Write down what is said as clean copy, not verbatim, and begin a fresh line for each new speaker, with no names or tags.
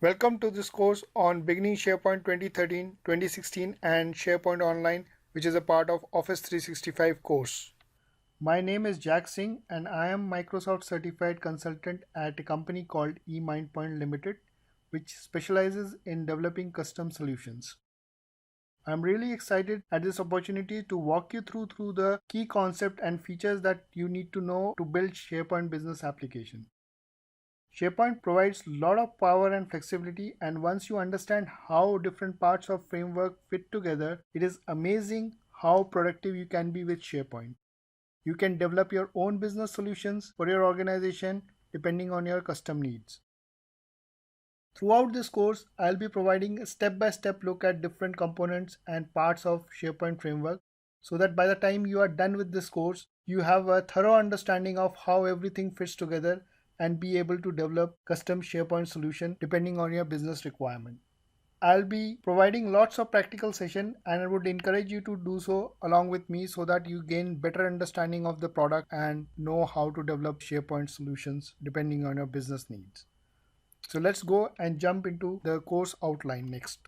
Welcome to this course on beginning SharePoint 2013, 2016 and SharePoint Online, which is a part of Office 365 course. My name is Jack Singh and I am Microsoft certified consultant at a company called eMindPoint Limited, which specializes in developing custom solutions. I'm really excited at this opportunity to walk you through the key concept and features that you need to know to build SharePoint business application. SharePoint provides a lot of power and flexibility, and once you understand how different parts of framework fit together, it is amazing how productive you can be with SharePoint. You can develop your own business solutions for your organization depending on your custom needs. Throughout this course, I'll be providing a step-by-step look at different components and parts of SharePoint framework so that by the time you are done with this course, you have a thorough understanding of how everything fits together and be able to develop custom SharePoint solution depending on your business requirement. I'll be providing lots of practical session and I would encourage you to do so along with me so that you gain better understanding of the product and know how to develop SharePoint solutions depending on your business needs. So let's go and jump into the course outline next.